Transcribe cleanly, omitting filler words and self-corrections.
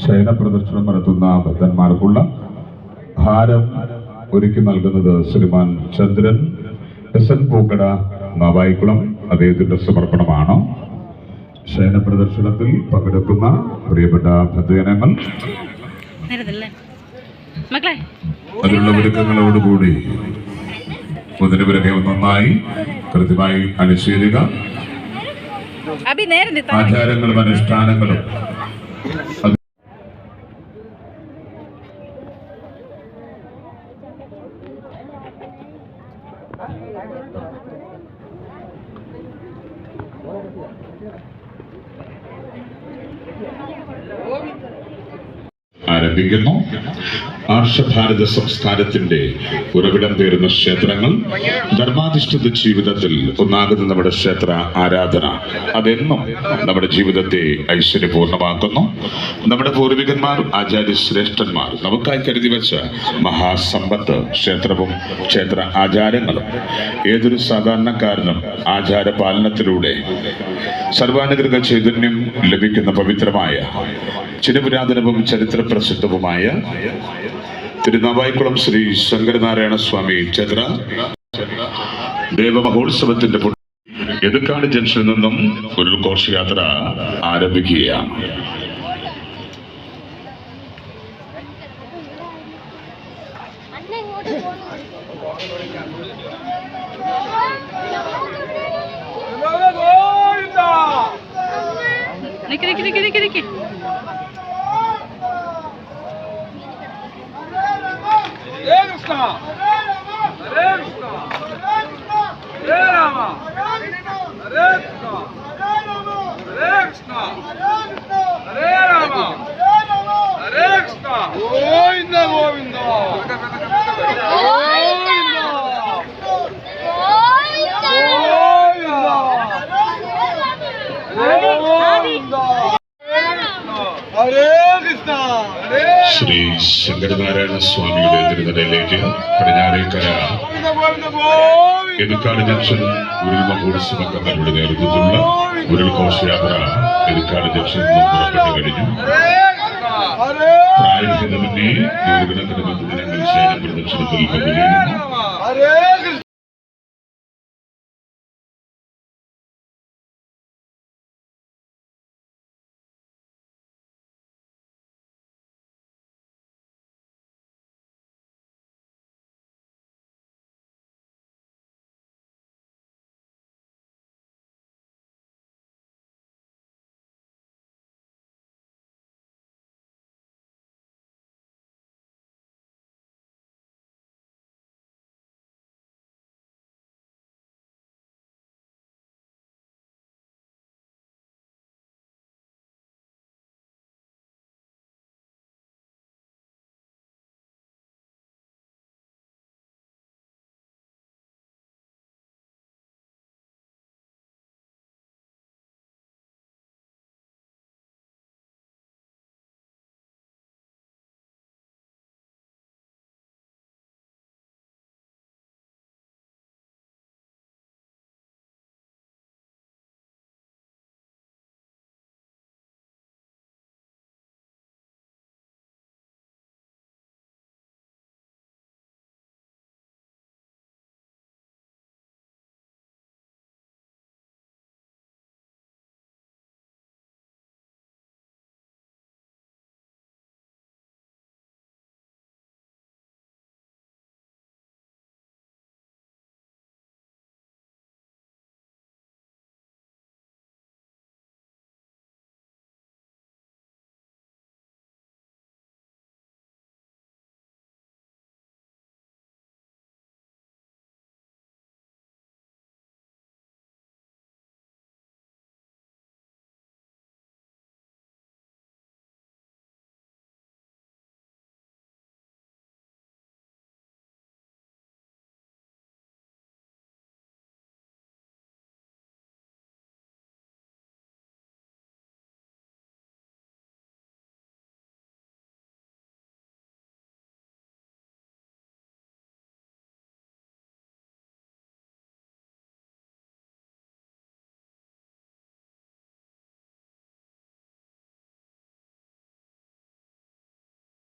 ശയന പ്രദർശനം നടത്തുന്ന ഭക്തന്മാർക്കുള്ള ഹാരം ഒരുക്കി നൽകുന്നത് ശ്രീമാൻ ചന്ദ്രൻ SN പൂക്കട നാവായിക്കുളം അദ്ദേഹത്തിന്റെ സമർപ്പണമാണ്. ശയന പ്രദർശനത്തിൽ പങ്കെടുക്കുന്ന പ്രിയപ്പെട്ട ഭക്തജനങ്ങൾ അതിനുള്ള ഒരുക്കങ്ങളോടുകൂടി മുതിരവരൊക്കെ നന്നായി കൃത്യമായി അനുശീലിക ആചാരങ്ങളും അനുഷ്ഠാനങ്ങളും ആരംഭിക്കുന്നു. ആർഷഭാരത സംസ്കാരത്തിന്റെ ഉറവിടം പേരുന്ന ക്ഷേത്രങ്ങൾ ധർമാധിഷ്ഠിത ജീവിതത്തിൽ ഒന്നാകുന്ന നമ്മുടെ ക്ഷേത്ര ആരാധന അതെന്നും നമ്മുടെ ജീവിതത്തെ ഐശ്വര്യപൂർണ്ണമാക്കുന്നു. നമ്മുടെ പൂർവികന്മാർ ആചാര്യശ്രേഷ്ഠന്മാർ നമുക്കായി കരുതി വെച്ച മഹാസമ്പത്ത് ക്ഷേത്രവും ക്ഷേത്ര ആചാരങ്ങളും ഏതൊരു സാധാരണക്കാരനും ആചാരപാലനത്തിലൂടെ സർവാനുഗ്രഹ ചൈതന്യം ലഭിക്കുന്ന പവിത്രമായ ചിരപുരാതനവും ചരിത്ര പ്രസിദ്ധവുമായ തിരുനാവായിക്കുളം ശ്രീ ശങ്കരനാരായണ സ്വാമി ക്ഷേത്ര ദേവമഹോത്സവത്തിന്റെ എതുക്കാട് ജംഗ്ഷനിൽ നിന്നും ഒരു ഘോഷയാത്ര ആരംഭിക്കുകയാണ്. Hare Krishna, Hare Krishna, Hare Rama, Hare Krishna, Hare Krishna, Hare Rama, Hare Krishna, Govinda Govinda, Govinda, Govinda, Hare Krishna, Shri Shankaranarayana സ്വാമിയുടെ തിരുനടയിലേക്ക് പടിഞ്ഞാറേക്കര എതുക്കാട് ജംഗ്ഷൻ ഉരുൾ മഹോത്സവ കമ്മിറ്റിയുടെ നേതൃത്വത്തിലുള്ള ഉരുൾ ഘോഷയാത്ര എതുക്കാട് ജംഗ്ഷനിൽ നിന്നും പുറപ്പെട്ടു കഴിഞ്ഞു. പ്രായഭേദമന്യേ നൂറുകണക്കിന് ഭക്തജനങ്ങൾ ശയന പ്രദർശനത്തിൽ പങ്കുചേരുന്നു.